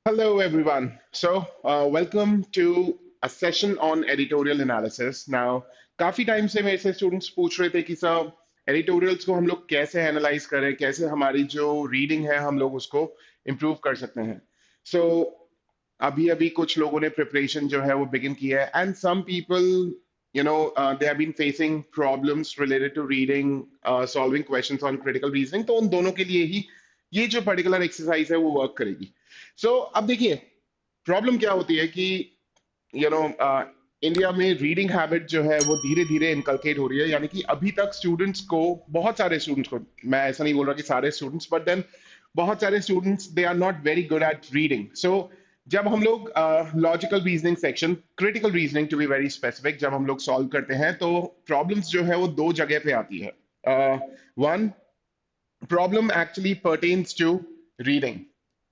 Hello, everyone. Welcome to a session on editorial analysis. Now, काफी time से मेरे से स्टूडेंट्स पूछ रहे थे कि सर एडिटोरियल्स को हम लोग कैसे एनालाइज करें, कैसे हमारी जो रीडिंग है हम लोग उसको इम्प्रूव कर सकते हैं. सो अभी अभी कुछ लोगों ने प्रिपरेशन जो है वो बिगिन की है and some people they have been facing problems related to reading, solving questions on critical reasoning. तो उन दोनों के लिए ही ये जो पर्टिकुलर एक्सरसाइज है वो वर्क करेगी. अब देखिए, प्रॉब्लम क्या होती है कि यू नो इंडिया में रीडिंग हैबिट जो है वो धीरे धीरे इनकलकेट हो रही है. यानी कि अभी तक स्टूडेंट्स को, बहुत सारे स्टूडेंट्स को, मैं ऐसा नहीं बोल रहा कि सारे स्टूडेंट्स, बट देन बहुत सारे students they are not very good at reading. जब हम लोग logical reasoning section, critical reasoning to be very specific, जब हम लोग सॉल्व करते हैं तो प्रॉब्लम्स जो है वो दो जगह पे आती है. One problem actually pertains to reading.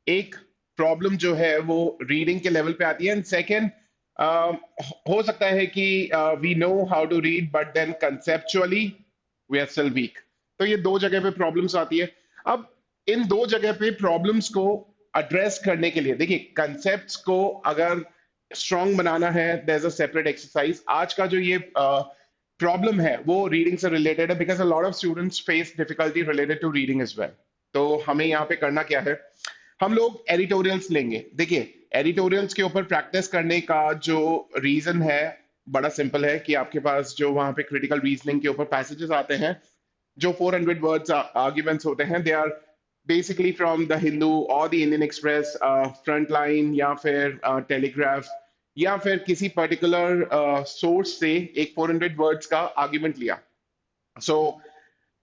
एक प्रॉब्लम जो है वो रीडिंग के लेवल पे आती है. एंड सेकेंड, हो सकता है कि we know how to read but then conceptually we are still weak. तो ये दो जगह पे प्रॉब्लम्स आती है. अब इन दो जगह पे प्रॉब्लम्स को एड्रेस करने के लिए देखिए, कंसेप्ट्स को अगर स्ट्रांग बनाना है, there is a separate exercise. आज का जो ये प्रॉब्लम है वो रीडिंग से रिलेटेड है because a lot of students face difficulty related to reading as well. तो हमें यहाँ पे करना क्या है, हम लोग एडिटोरियल्स लेंगे. देखिए, एडिटोरियल्स के ऊपर प्रैक्टिस करने का जो रीजन है बड़ा सिंपल है कि आपके पास जो वहां पे क्रिटिकल रीजनिंग के ऊपर पैसेजेस आते हैं, जो 400 वर्ड्स आर्ग्यूमेंट्स होते हैं, they are basically from the Hindu और the Indian Express, frontline या फिर टेलीग्राफ या फिर किसी पर्टिकुलर सोर्स से एक 400 वर्ड्स का आर्ग्यूमेंट लिया. So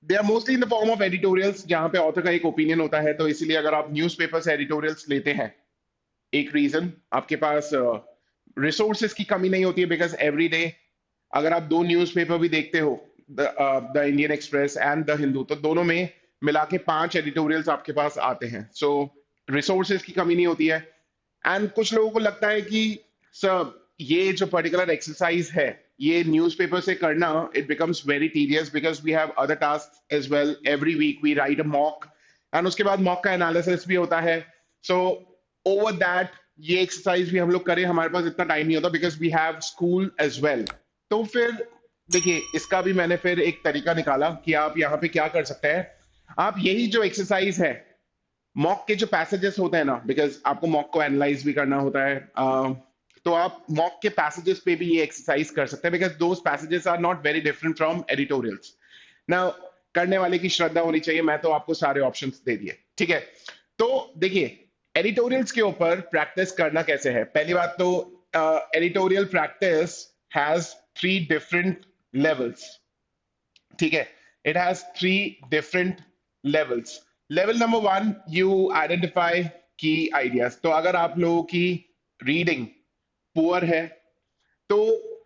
they are mostly in the form of editorials जहां पे ऑथर का एक ओपिनियन होता है. तो इसीलिए अगर आप न्यूज़पेपर से एडिटोरियल्स लेते हैं, एक रीजन आपके पास रिसोर्सेज की कमी नहीं होती है बिकॉज एवरी डे अगर आप दो न्यूज़पेपर भी देखते हो, the Indian express and the Hindu, तो दोनों में मिला के 5 एडिटोरियल्स आपके पास आते हैं. रिसोर्सेज की कमी नहीं होती है. एंड कुछ लोगों को लगता है कि सर ये जो पर्टिकुलर एक्सरसाइज है ये न्यूज़पेपर से करना, it becomes very tedious because we have other task as well. Every week we write a mock and उसके बाद मॉक का एनालिसिस भी होता है. सो ओवर दैट ये एक्सरसाइज भी हम लोग करें, हमारे पास इतना टाइम नहीं होता because we have school as well. तो फिर देखिए, इसका भी मैंने फिर एक तरीका निकाला कि आप यहाँ पे क्या कर सकते हैं. आप यही जो एक्सरसाइज है, मॉक के जो पैसेजेस होते हैं ना, बिकॉज आपको मॉक को एनालाइज भी करना होता है, तो आप मॉक के पैसेजेस पे भी ये एक्सरसाइज कर सकते हैं because those passages are not very different from editorials. Now, करने वाले की श्रद्धा होनी चाहिए. मैं तो आपको सारे ऑप्शंस दे दिए, ठीक है. तो देखिए, एडिटोरियल्स के ऊपर प्रैक्टिस करना कैसे है. पहली बात तो editorial practice has three different levels. ठीक है, it has three different levels. Level number one, you identify की आइडियाज. तो अगर आप लोगों की रीडिंग पुअर है तो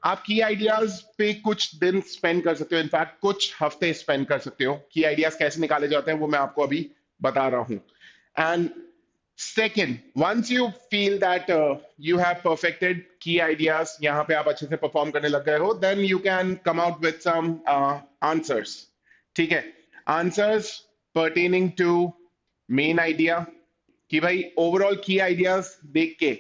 आप की आइडियाज पे कुछ दिन स्पेंड कर सकते हो, इनफैक्ट कुछ हफ्ते स्पेंड कर सकते हो. की आइडियाज कैसे निकाले जाते हैं वो मैं आपको अभी बता रहा हूं. And second, once you feel that you have perfected key ideas, यहाँ पे आप अच्छे से परफॉर्म करने लग गए हो, then you can come out with some answers. ठीक है, answers pertaining to main idea, कि भाई ओवरऑल की आइडियाज देख के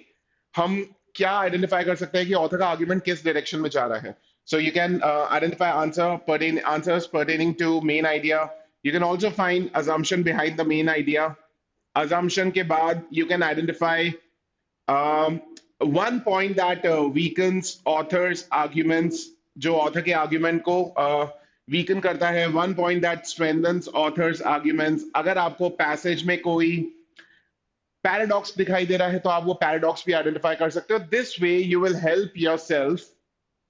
हम क्या आइडेंटिफाई कर सकते हैं कि ऑथर का आर्गुमेंट किस डायरेक्शन में जा रहा है. So you can identify answers pertaining to main idea. You can also find assumption behind the main idea. assumption के बाद you can identify um, one point that weakens author's arguments, जो author के argument को weaken करता है. one point that strengthens author's arguments. अगर आपको passage में कोई पैराडॉक्स दिखाई दे रहा है तो आप वो पैराडॉक्स भी आइडेंटिफाई कर सकते हो. This way you will help yourself,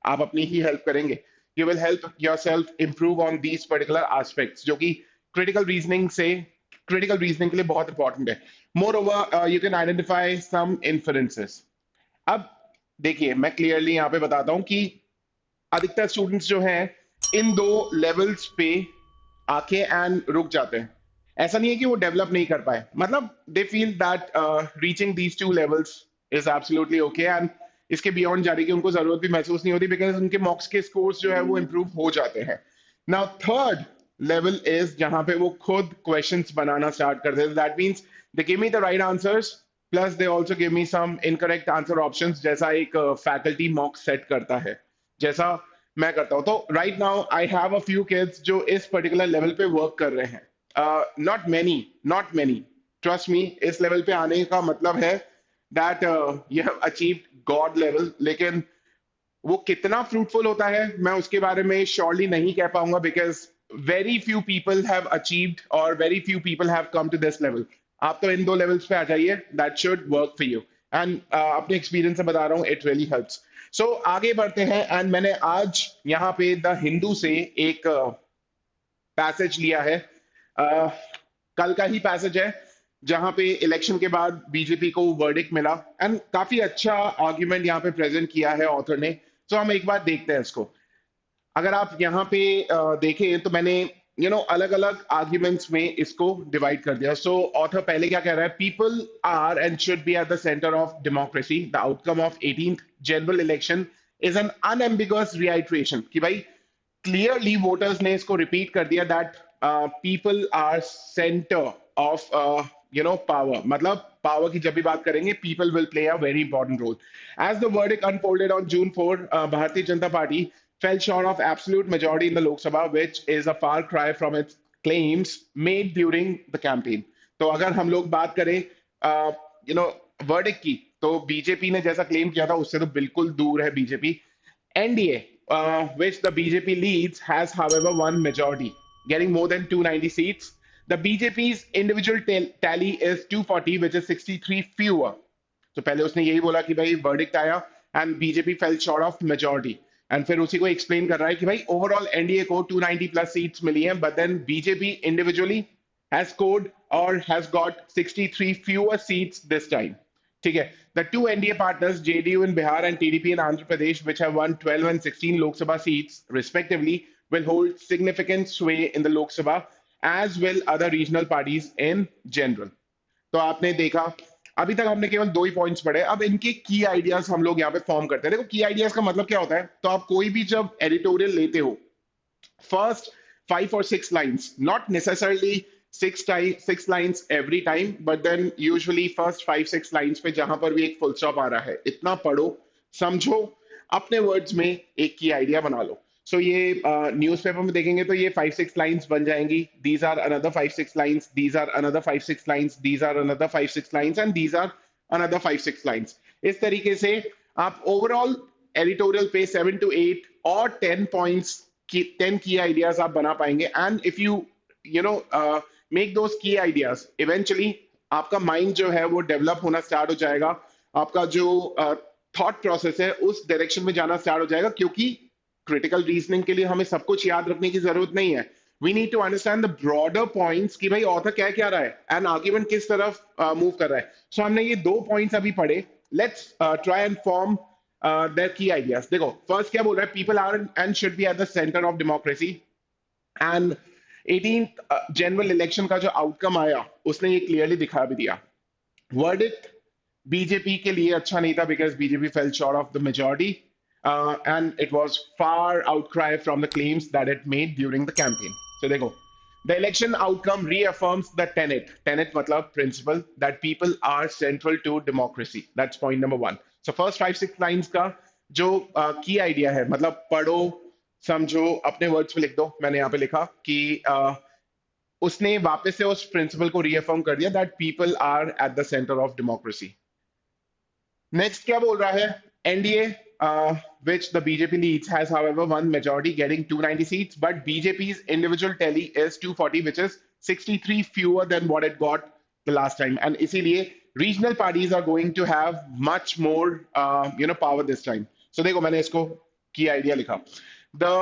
आप अपनी ही हेल्प करेंगे. You will help yourself improve on these particular aspects जो कि क्रिटिकल रीजनिंग के लिए बहुत इंपॉर्टेंट है. Moreover, you can identify some inferences. अब देखिए, मैं क्लियरली यहाँ पे बताता हूँ कि अधिकतर स्टूडेंट्स जो हैं इन दो लेवल्स पे आके एंड रुक जाते हैं. ऐसा नहीं है कि वो डेवलप नहीं कर पाए, मतलब they feel that reaching these two levels is absolutely okay and इसके बियॉन्ड जाने की उनको जरूरत भी महसूस नहीं होती बिकॉज उनके मॉक्स के स्कोर्स जो है वो इंप्रूव हो जाते हैं. नाउ थर्ड लेवल इज जहां पे वो खुद क्वेश्चंस बनाना स्टार्ट करते हैं. That means they give me the right answers plus they also give me some incorrect answer options, जैसा एक फैकल्टी मॉक सेट करता है, जैसा मैं करता हूँ। तो right now I have a few kids जो इस पर्टिकुलर लेवल पे वर्क कर रहे हैं। Not many, not many, trust me, इस लेवल पे आने का मतलब है that you have achieved God level. लेकिन वो कितना फ्रूटफुल होता है मैं उसके बारे में श्योरली नहीं कह पाऊंगा, because very few people have achieved और very few people have come to this level. आप तो इन दो लेवल्स पे आ जाइए, that should work for you. And अपने एक्सपीरियंस से बता रहा हूँ, इट रियली हेल्प्स। सो आगे बढ़ते हैं, एंड मैंने आज यहाँ पे द हिंदू से एक पैसेज लिया है। uh, कल का ही पैसेज है, जहां पे इलेक्शन के बाद बीजेपी को वर्डिक्ट मिला, एंड काफी अच्छा आर्ग्यूमेंट यहाँ पे प्रेजेंट किया है ऑथर ने। तो हम एक बार देखते हैं इसको। अगर आप यहाँ पे देखें तो मैंने अलग अलग आर्ग्यूमेंट्स में इसको डिवाइड कर दिया। सो ऑथर पहले क्या कह रहा है, people are and should be at the centre of democracy, the outcome of 18th general election is an unambiguous reiteration, कि भाई क्लियरली वोटर्स ने इसको रिपीट कर दिया that people are centre of power. मतलब पावर की जब भी बात करेंगे, people will play a very important role. As the verdict unfolded on June 4, Bharatiya Janata Party fell short of absolute majority in the Lok Sabha, which is a far cry from its claims made during the campaign. तो अगर हम लोग बात करें you know verdict की, तो BJP ने जैसा क्लेम किया था उससे तो बिल्कुल दूर है BJP. NDA, which the BJP leads, has, however, won majority, getting more than 290 seats. The BJP's individual tally is 240, which is 63 fewer. तो पहले उसने यही बोला कि भाई वर्डिक्ट आया and BJP fell short of majority, and फिर उसी को एक्सप्लेन कर रहा है कि भाई ओवरऑल एनडीए को 290 प्लस सीट्स मिली हैं, but then BJP individually has scored or has got 63 fewer seats this time. ठीक है, the two NDA partners, JDU in Bihar and TDP in Andhra Pradesh, which have won 12 and 16 Lok Sabha seats respectively, will hold significant sway in the Lok Sabha, as will other regional parties in general. तो आपने देखा, अभी तक हमने केवल दो ही points पढ़े, अब इनके की आइडियाज हम लोग यहाँ पे फॉर्म करते हैं। देखो की आइडियाज का मतलब क्या होता है, तो आप कोई भी जब एडिटोरियल लेते हो, first 5 or 6 lines, not necessarily six lines every time, but then usually first 5 6 lines पे जहां पर भी एक फुल स्टॉप आ रहा है, इतना पढ़ो, समझो, अपने वर्ड्स में एक की आइडिया बना लो। सो ये न्यूज़पेपर में देखेंगे तो ये 5 6 लाइंस बन जाएंगी, these are another 5 6 lines, these are another 5 6 lines, these are another 5 6 lines, and these are another 5 6 lines. इस तरीके से आप ओवरऑल एडिटोरियल पे 7 to 8 और 10 पॉइंट्स की 10 की आइडियाज आप बना पाएंगे। And if you know make those की आइडियाज, इवेंचुअली आपका माइंड जो है वो डेवलप होना स्टार्ट हो जाएगा, आपका जो थॉट प्रोसेस है उस डायरेक्शन में जाना स्टार्ट हो जाएगा, क्योंकि क्रिटिकल रीजनिंग के लिए हमें सब कुछ याद रखने की जरूरत नहीं है। We need to understand the broader points कि भाई ऑथर क्या क्या रहा है एंड आर्ग्यूमेंट किस तरफ मूव कर रहा है। सो हमने ये 2 पॉइंट्स अभी पढ़े, let's try and form their key ideas. देखो फर्स्ट क्या बोल रहा है, people are and should be at the centre of democracy, and 18th general election का जो आउटकम आया उसने ये क्लियरली दिखा भी दिया। वर्डिक्ट बीजेपी के लिए अच्छा नहीं था, because BJP fell short of the majority, and it was far outcry from the claims that it made during the campaign. So देखो, the election outcome reaffirms the tenet matlab principle that people are central to democracy. That's point number one. So first 5 6 lines का जो की idea है, मतलब पढ़ो, समझो, अपने words में लिख दो। मैंने यहाँ पे लिखा कि उसने वापस से उस प्रिंसिपल को रीअफर्म कर दिया that people are at the centre of democracy. Next क्या बोल रहा है, NDA which the BJP leads has however won majority, getting 290 seats, but BJP's individual tally is 240, which is 63 fewer than what it got the last time, and इसीलिए regional parties are going to have much more power this time. So देखो मैंने इसको की idea लिखा, the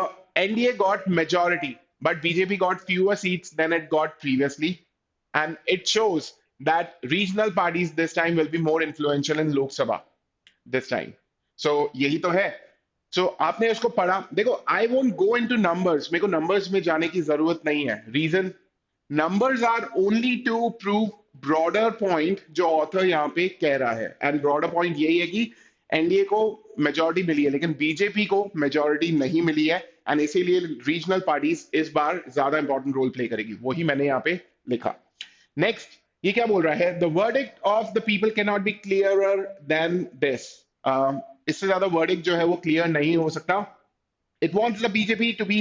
NDA got majority but BJP got fewer seats than it got previously, and it shows that regional parties this time will be more influential in Lok Sabha this time. So यही तो है। So आपने उसको पढ़ा, देखो I won't go into numbers, मेरे को numbers में जाने की जरूरत नहीं है। Reason, numbers are only to prove broader point जो ऑथर यहाँ पे कह रहा है, एंड ब्रॉडर पॉइंट यही है कि एनडीए को मेजॉरिटी मिली है लेकिन बीजेपी को मेजॉरिटी नहीं मिली है, एंड इसीलिए रीजनल पार्टीज इस बार ज्यादा इंपॉर्टेंट रोल प्ले करेगी, वही मैंने यहाँ पे लिखा। नेक्स्ट, ये क्या बोल रहा है? The verdict of the people can not be clearer than this. इससे ज्यादा वर्डिक्ट जो है वो क्लियर नहीं हो सकता। It wants the BJP to be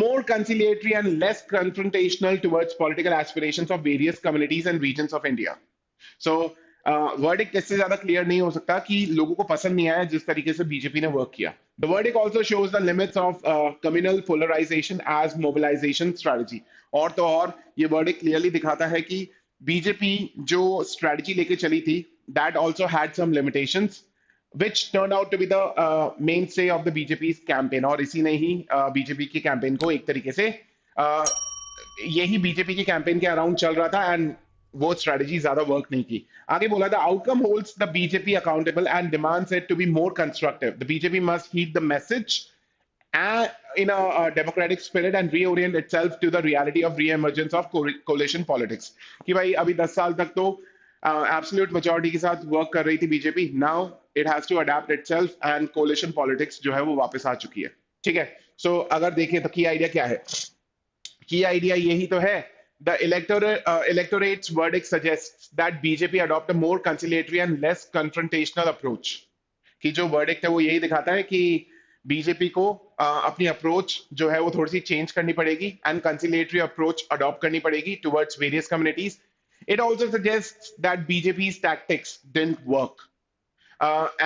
more conciliatory and less confrontational towards political aspirations of various communities and regions of India. So, verdict इससे ज्यादा क्लियर नहीं हो सकता कि लोगों को पसंद नहीं आया जिस तरीके से बीजेपी ने वर्क किया। The verdict also shows the limits of communal polarisation as mobilisation strategy. और तो और ये वर्डिक्ट क्लियरली दिखाता है कि बीजेपी जो स्ट्रेटजी लेके चली थी, that also had some limitations which turned out to be the mainstay of the BJP's campaign। और इसी ने ही बीजेपी के कैंपेन को एक तरीके से uh, यही बीजेपी के कैंपेन के अराउंड चल रहा था, एंड वो स्ट्रेटजी ज्यादा वर्क नहीं की। आगे बोला the outcome holds the BJP accountable and demands it to be more constructive. The BJP must heed the message in a democratic spirit and reorient itself to the reality of re-emergence of coalition politics। कि भाई अभी 10 साल तक तो absolute majority के साथ work कर रही थी BJP, now it has to adapt itself and coalition politics जो है वो वापस आ चुकी है। ठीक है, सो अगर देखें तो की आइडिया क्या है? की आइडिया यही तो है। The electorate's verdict suggests that BJP adopt a more conciliatory and less confrontational approach। कि जो वर्डिक्ट है वो यही दिखाता है कि बीजेपी को अपनी अप्रोच जो है वो थोड़ी सी चेंज करनी पड़ेगी एंड कंसिलेटरी अप्रोच अडॉप्ट करनी पड़ेगी towards various communities. It also suggest that BJP's tactics didn't work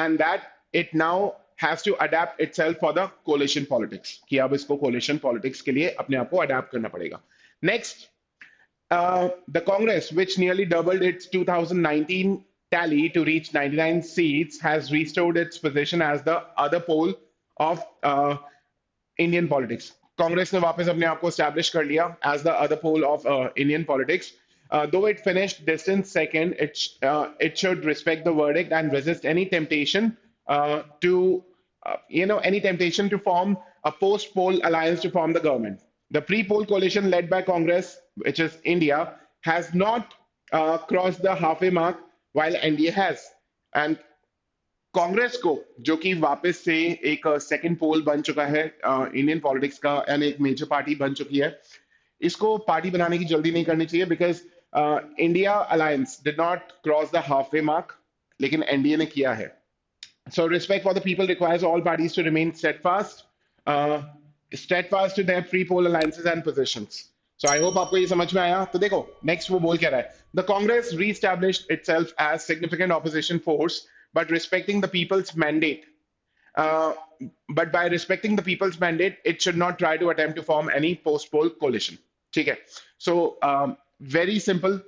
and that it now has to adapt itself for the coalition politics। कि अब इसको coalition politics के लिए अपने आप को adapt करना पड़ेगा। Next, the Congress, which nearly doubled its 2019 tally to reach 99 seats, has restored its position as the other pole of Indian politics। Congress ने वापस अपने आप को एस्टैब्लिश कर लिया as the other pole of Indian politics. Though it finished distant second, it should respect the verdict and resist any temptation to any temptation to form a post-poll alliance to form the government। The pre-poll coalition led by Congress, which is India, has not crossed the halfway mark, while NDA has। And Congress को, जो कि वापस से एक second पोल बन चुका है Indian politics का एंड एक मेजर पार्टी बन चुकी है, इसको पार्टी बनाने की जल्दी नहीं करनी चाहिए because India alliance did not cross the half way mark, लेकिन एनडीए ने किया है। So respect for the people requires all parties to remain steadfast to their pre-poll alliances and positions। So I hope आपको ये समझ में आया। तो देखो नेक्स्ट वो बोल क्या रहा है? The Congress re-established itself as significant opposition force, but respecting the people's mandate। Uh, but by respecting the people's mandate, it should not try to attempt to form any post-poll coalition। ठीक है, so very simple।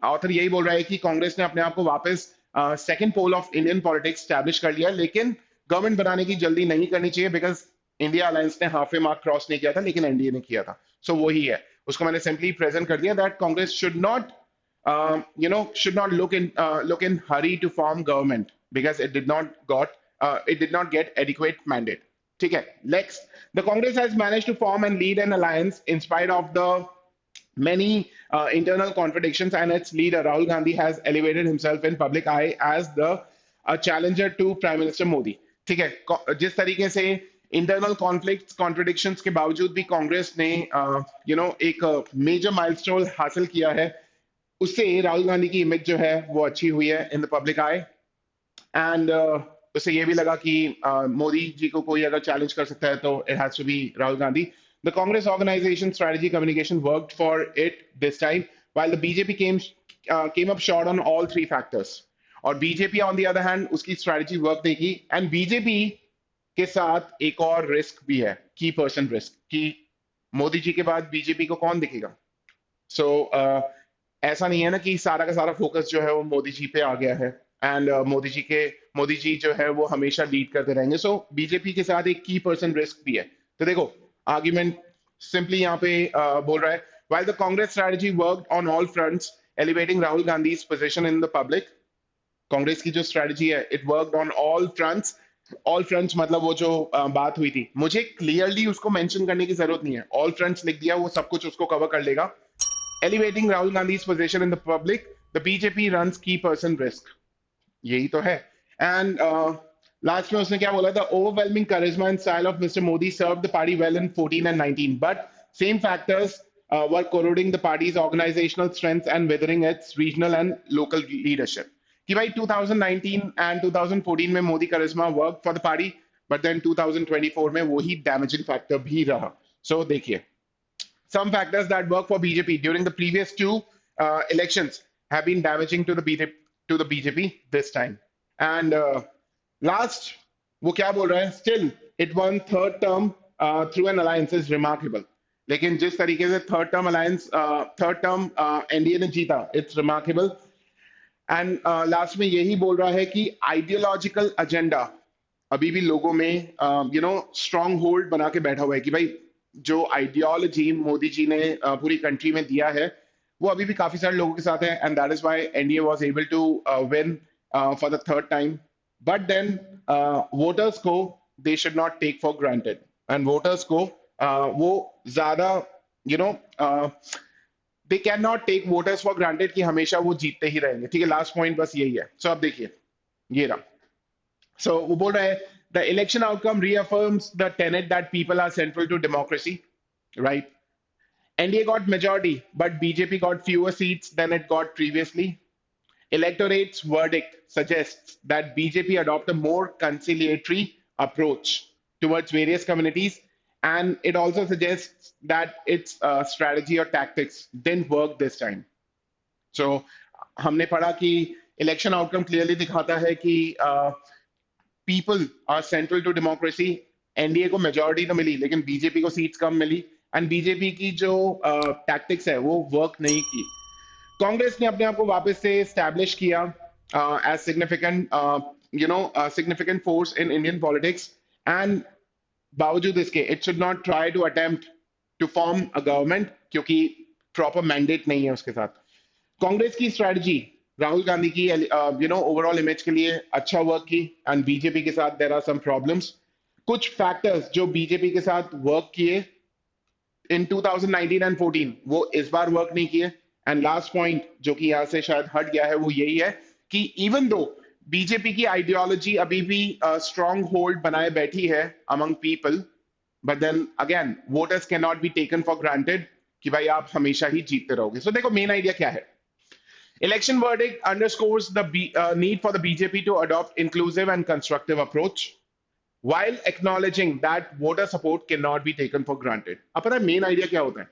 Author यही बोल रहा है कि कांग्रेस ने अपने आप को वापस second pole of Indian politics establish कर लिया, लेकिन गवर्नमेंट बनाने की जल्दी नहीं करनी चाहिए बिकॉज इंडिया अलायंस ने हाफ ए मार्क क्रॉस नहीं किया था, लेकिन एनडीए ने किया था। सो वही है, उसको मैंने सिंपली प्रेजेंट कर दिया that Congress should not should not look in hurry to form government because it did not get adequate mandate। ठीक है, next, the Congress has managed to form and lead an alliance in spite of the many internal contradictions, and its leader Rahul Gandhi has elevated himself in public eye as the challenger to Prime Minister Modi। ठीक है, जिस तरीके से internal conflicts contradictions के बावजूद भी कांग्रेस ने एक मेजर माइलस्टोन हासिल किया है, उससे राहुल गांधी की इमेज जो है वो अच्छी हुई है in the public I. And उससे ये भी लगा कि मोदी जी को कोई अगर चैलेंज कर सकता है तो it has to be Rahul Gandhi. The Congress organisation strategy communication worked for it this time while the BJP came up short on all three factors. और BJP on the other hand उसकी स्ट्रेटजी वर्क नहीं की, and BJP के साथ एक और risk भी है, की पर्सन रिस्क, कि मोदी जी के बाद बीजेपी को कौन दिखेगा। सो ऐसा नहीं है ना कि सारा का सारा फोकस जो है वो मोदी जी पे आ गया है एंड मोदी जी जो है वो हमेशा लीड करते रहेंगे। सो बीजेपी के साथ एक की पर्सन रिस्क भी है। तो देखो आर्ग्यूमेंट सिंपली यहाँ पे बोल रहा है while the Congress strategy worked on all fronts elevating Rahul Gandhi's position in the public। Congress की जो स्ट्रेटजी है it worked on all fronts. All fronts मतलब वो जो बात हुई थी, मुझे क्लियरली उसको मेंशन करने की जरूरत नहीं है, ऑल फ्रंट्स लिख दिया, वो सब कुछ उसको कवर कर लेगा। Elevating Rahul Gandhi's position in the public, the BJP runs key person risk। यही तो है। एंड लास्ट में उसने क्या बोला था? overwhelming charisma and style of Mr. Modi served the party well in 14 and 19, but same factors were corroding the party's organizational strength and withering its regional and local leadership. कि भाई 2019 and 2014 में मोदी करिश्मा work for the party, but then 2024 में वही damaging factor भी रहा. सो देखिए, some factors that work for BJP during the previous two elections have been damaging to the BJP this time. And last, वो क्या बोल रहा है? Still, it won third term through an alliance is remarkable. लेकिन जिस तरीके से third term NDA ने जीता, इट्स रिमार्केबल. एंड लास्ट में यही बोल रहा है कि आइडियोलॉजिकल एजेंडा अभी भी लोगों में स्ट्रॉन्ग होल्ड बना के बैठा हुआ है कि भाई जो आइडियोलॉजी मोदी जी ने पूरी कंट्री में दिया है वो अभी भी काफी सारे लोगों के साथ है. And that is why NDA was able to win for the third time. But then voters को they should not take for granted. And voters को वो ज्यादा they can not take voters for granted कि हमेशा वो जीतते ही रहेंगे. ठीक है, लास्ट पॉइंट बस यही है. सो अब देखिए ये रहा. सो वो बोल रहा है the election outcome reaffirms the tenet that people are central to democracy, right? NDA got majority, but BJP got fewer seats than it got previously. Electorate's verdict suggests that BJP adopt a more conciliatory approach towards various communities, and it also suggests that its strategy or tactics didn't work this time. So हमने पढ़ा कि election outcome clearly दिखाता है कि people are central to democracy. NDA को majority तो मिली लेकिन बीजेपी को सीट्स कम मिली, एंड बीजेपी की जो टैक्टिक्स है वो वर्क नहीं की. कांग्रेस ने अपने आप को वापस से स्टैब्लिश किया as significant force in Indian politics. And बावजूद इसके it should not try to attempt to form a government क्योंकि प्रॉपर मैंडेट नहीं है उसके साथ. कांग्रेस की स्ट्रेटजी राहुल गांधी की ओवरऑल इमेज के लिए अच्छा वर्क की, एंड बीजेपी के साथ देयर आर सम प्रॉब्लम्स. कुछ फैक्टर्स जो बीजेपी के साथ वर्क किए इन 2019 एंड 14 वो इस बार वर्क नहीं किए. एंड लास्ट पॉइंट जो कि यहां से शायद हट गया है वो यही है कि इवन दो बीजेपी की आइडियोलॉजी अभी भी स्ट्रॉन्ग होल्ड बनाए बैठी है among people, but then again voters can not be taken for granted कि भाई आप हमेशा ही जीतते रहोगे. सो देखो मेन आइडिया क्या है. Election verdict underscores the need for the BJP to adopt inclusive and constructive approach while acknowledging that voter support cannot be taken for granted. अब पता है मेन आइडिया क्या होता है?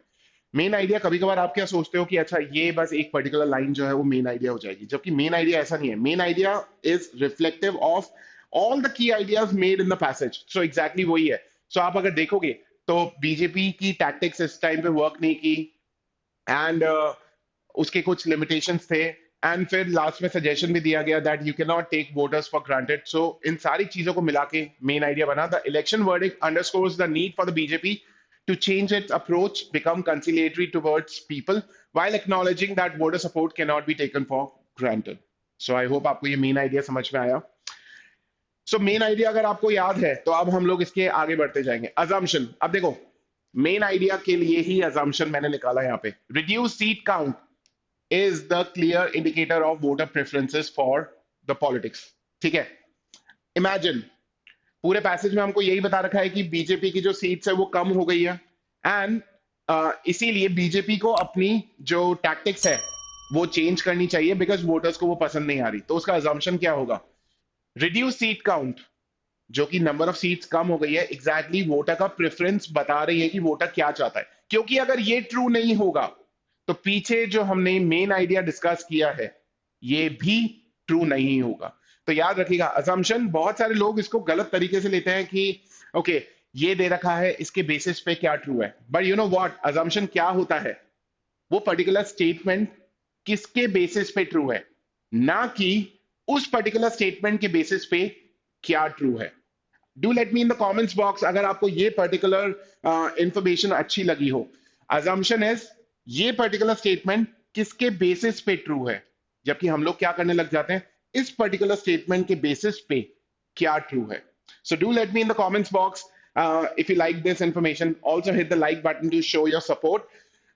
मेन आइडिया कभी कभार आप क्या सोचते हो कि अच्छा ये बस एक पर्टिकुलर लाइन जो है वो मेन आइडिया हो जाएगी, जबकि मेन आइडिया ऐसा नहीं है. Main idea is reflective of all the key ideas made in the passage. So exactly वही है. सो आप अगर देखोगे तो बीजेपी की टैक्टिक्स इस टाइम पे वर्क नहीं की, एंड उसके कुछ लिमिटेशंस थे, एंड फिर लास्ट में सजेशन भी दिया गया that you can not take voters for granted. So इन सारी चीजों को मिला के मेन आइडिया बना. The election verdict underscores the need for the BJP to change its approach, become conciliatory towards people, while acknowledging that voter support cannot be taken for granted. So I hope आपको ये main idea समझ में आया. So main idea अगर आपको याद है तो अब हम लोग इसके आगे बढ़ते जाएंगे. अजम्पशन. अब देखो मेन आइडिया के लिए ही अजम्पशन मैंने निकाला यहाँ पे. Reduce seat count is the clear indicator of voter preferences for the politics. ठीक है, इमेजिन पूरे पैसेज में हमको यही बता रखा है कि बीजेपी की जो सीट्स है वो कम हो गई है, एंड इसीलिए बीजेपी को अपनी जो टैक्टिक्स है वो चेंज करनी चाहिए बिकॉज वोटर्स को वो पसंद नहीं आ रही. तो उसका अजम्पशन क्या होगा? रिड्यूस सीट काउंट, जो कि नंबर ऑफ सीट्स कम हो गई है, एग्जैक्टली वोटर का प्रेफरेंस बता रही है कि वोटर क्या चाहता है. क्योंकि अगर ये ट्रू नहीं होगा तो पीछे जो हमने मेन आइडिया डिस्कस किया है ये भी ट्रू नहीं होगा. तो याद रखिएगा असम्पशन. बहुत सारे लोग इसको गलत तरीके से लेते हैं कि ओके ये दे रखा है इसके बेसिस पे क्या ट्रू है, but you know what, assumption क्या होता है? वो पर्टिकुलर स्टेटमेंट किसके बेसिस पे ट्रू है, ना कि उस पर्टिकुलर स्टेटमेंट के बेसिस पे क्या ट्रू है. Do let me in the comments box अगर आपको ये पर्टिकुलर इंफॉर्मेशन अच्छी लगी हो. असम्पशन इज ये पर्टिकुलर स्टेटमेंट किसके बेसिस पे ट्रू है, जबकि हम लोग क्या करने लग जाते हैं इस पर्टिकुलर स्टेटमेंट के बेसिस पे क्या ट्रू है. So do let me in the comments box if you like this information. Also hit the like button to show your support.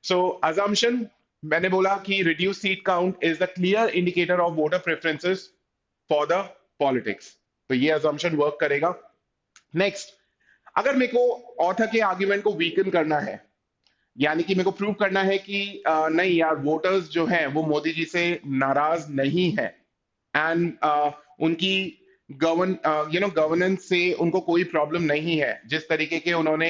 So assumption मैंने बोला कि reduce seat count is the clear indicator of voter preferences for the politics. तो ये assumption work करेगा. Next, अगर मेरे को author के आर्ग्यूमेंट को वीकन करना है, यानी कि मेरे को प्रूव करना है कि नहीं यार, वोटर्स जो हैं वो मोदी जी से नाराज नहीं है, एंड उनकी गवर्नेंस से उनको कोई प्रॉब्लम नहीं है, जिस तरीके के उन्होंने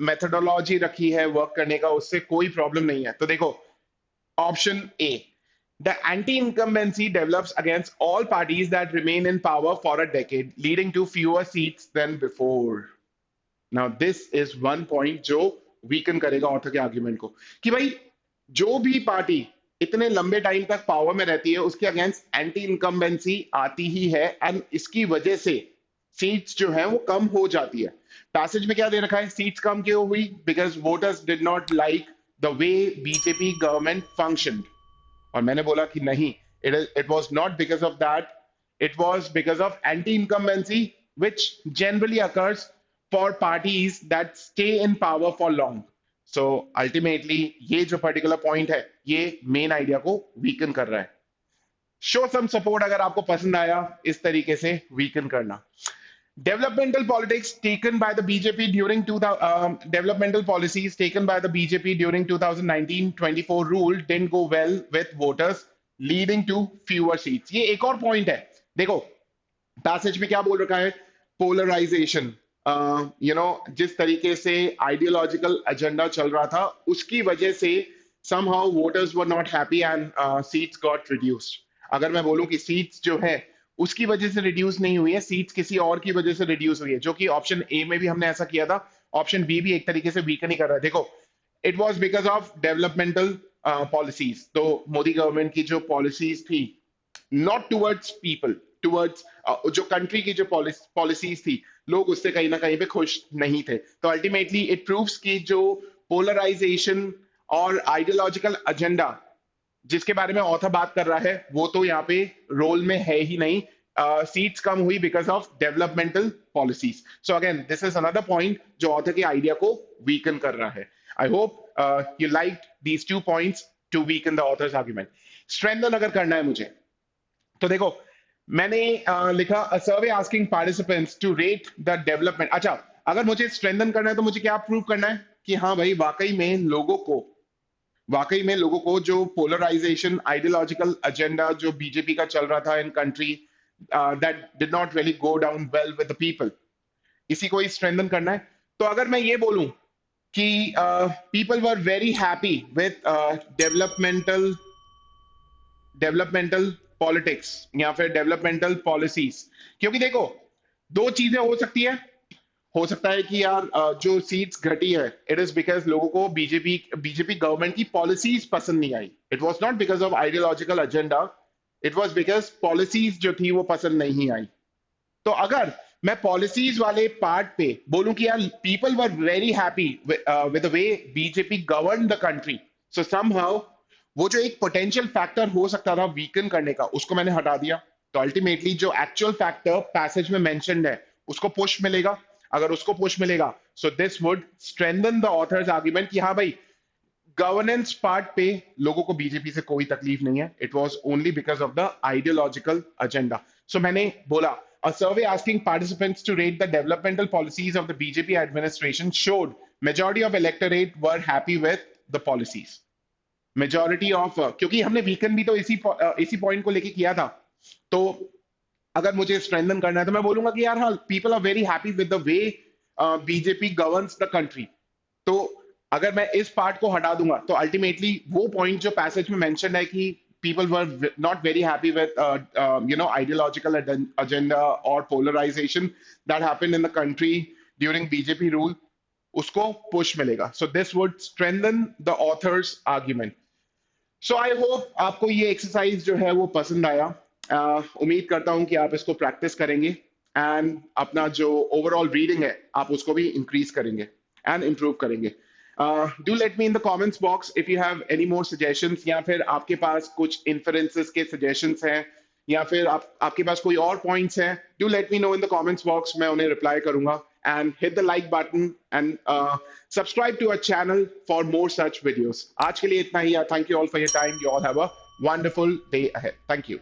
मेथोडोलॉजी रखी है वर्क करने का, उससे कोई प्रॉब्लम नहीं है। तो देखो, option A, the anti incumbency develops against all parties that remain in power for a decade, leading to fewer seats than before. Now this is one point जो वीकन करेगा ऑर्थर के आर्ग्यूमेंट को, कि भाई जो भी पार्टी इतने लंबे टाइम तक पावर में रहती है उसके अगेंस्ट एंटी इनकम्बेंसी आती ही है, एंड इसकी वजह से सीट्स जो है वो कम हो जाती है। पैसेज में क्या दे रखा है, सीट्स कम क्यों हुई? Because voters did not like the way BJP government functioned. और मैंने बोला कि नहीं, it was not because of that, it was because of anti incumbency which generally occurs for parties that stay in power for long. So ultimately ये जो particular point है ये main idea को weaken कर रहा है। Show some support अगर आपको पसंद आया इस तरीके से weaken करना। Developmental politics taken by the BJP during developmental policies taken by the BJP during 2019-24 rule didn't go well with voters, leading to fewer seats. ये एक और point है। देखो, पैसेज में क्या बोल रखा है, पोलराइजेशन, जिस तरीके से आइडियोलॉजिकल एजेंडा चल रहा था उसकी वजह से somehow voters were not happy and seats got reduced। अगर मैं बोलूं कि सीट्स जो है उसकी वजह से रिड्यूस नहीं हुई है, सीट्स किसी और की वजह से रिड्यूस हुई है, जो कि ऑप्शन ए में भी हमने ऐसा किया था, ऑप्शन बी भी एक तरीके से वीकन ही कर रहा है। देखो, it was because of developmental policies. तो मोदी गवर्नमेंट की जो पॉलिसीज थी, नॉट टुवर्ड्स पीपल, टुवर्ड्स जो कंट्री की जो पॉलिसीज थी, लोग उससे कहीं ना कहीं पे खुश नहीं थे। तो अल्टीमेटली इट प्रूव्स कि जो पोलराइजेशन और आइडियोलॉजिकल एजेंडा जिसके बारे में ऑथर बात कर रहा है वो तो यहाँ पे रोल में है ही नहीं। सीट्स कम हुई because of developmental policies. So again this is another point जो ऑथर के आइडिया को वीकन कर रहा है। I hope you like these 2 points to weaken the author's argument. Strengthen अगर करना है मुझे, तो देखो मैंने लिखा a survey asking participants to rate the development. अच्छा, अगर मुझे स्ट्रेंथन करना है तो मुझे क्या प्रूव करना है कि हाँ भाई वाकई में लोगों को जो पोलराइजेशन आइडियोलॉजिकल एजेंडा जो बीजेपी का चल रहा था in country, that did not really go down well with the people, इसी को ही स्ट्रेंथन करना है। तो अगर मैं ये बोलूं कि people were very happy with developmental politics या फिर डेवलपमेंटल पॉलिसीज, क्योंकि देखो दो चीजें हो सकता है कि यार जो सीट्स घटी है इट इज बिकॉज लोगों को बीजेपी गवर्नमेंट की पॉलिसीज पसंद नहीं आई। It was not because of ideological agenda, it was because policies जो थी वो पसंद नहीं आई। तो अगर मैं पॉलिसीज वाले पार्ट पे बोलूं कि यार people were very happy with the way BJP govern the country, so somehow वो जो एक पोटेंशियल फैक्टर हो सकता था वीकन करने का उसको मैंने हटा दिया। तो अल्टीमेटली जो एक्चुअल फैक्टर पैसेज में मेंशन्ड है उसको पुश मिलेगा। अगर उसको पुश मिलेगा so this would strengthen the author's argument कि हाँ भाई गवर्नेंस पार्ट पे लोगों को बीजेपी से कोई तकलीफ नहीं है, it was only because of the ideological agenda. So मैंने बोला a survey asking participants to rate the developmental policies of the BJP administration showed majority of electorate were happy with the policies। Majority of, क्योंकि हमने weaken भी तो इसी point को लेके किया था। तो अगर मुझे स्ट्रेंथन करना है तो मैं बोलूंगा कि यार हाँ people are very happy with the way BJP governs the country. तो अगर मैं इस पार्ट को हटा दूंगा तो अल्टीमेटली वो पॉइंट जो पैसेज में मेंशन है कि people were not very happy with ideological agenda or polarization that happened in the country during BJP rule, उसको push मिलेगा। So this would strengthen the author's argument। So I hope आपको ये exercise जो है वो पसंद आया। उम्मीद करता हूं कि आप इसको प्रैक्टिस करेंगे एंड अपना जो ओवरऑल रीडिंग है आप उसको भी इंक्रीज करेंगे एंड इम्प्रूव करेंगे। Do let me in the comments box if you have any more suggestions, या फिर आपके पास कुछ इन्फरेंसेस के सजेशंस हैं, या फिर आपके पास कोई और पॉइंट्स हैं। Do let me know in the comments box, मैं उन्हें रिप्लाई करूंगा। And hit the like button and subscribe to our channel for more such videos. आज के लिए इतना ही। Thank you all for your time. You all have a wonderful day ahead. Thank you.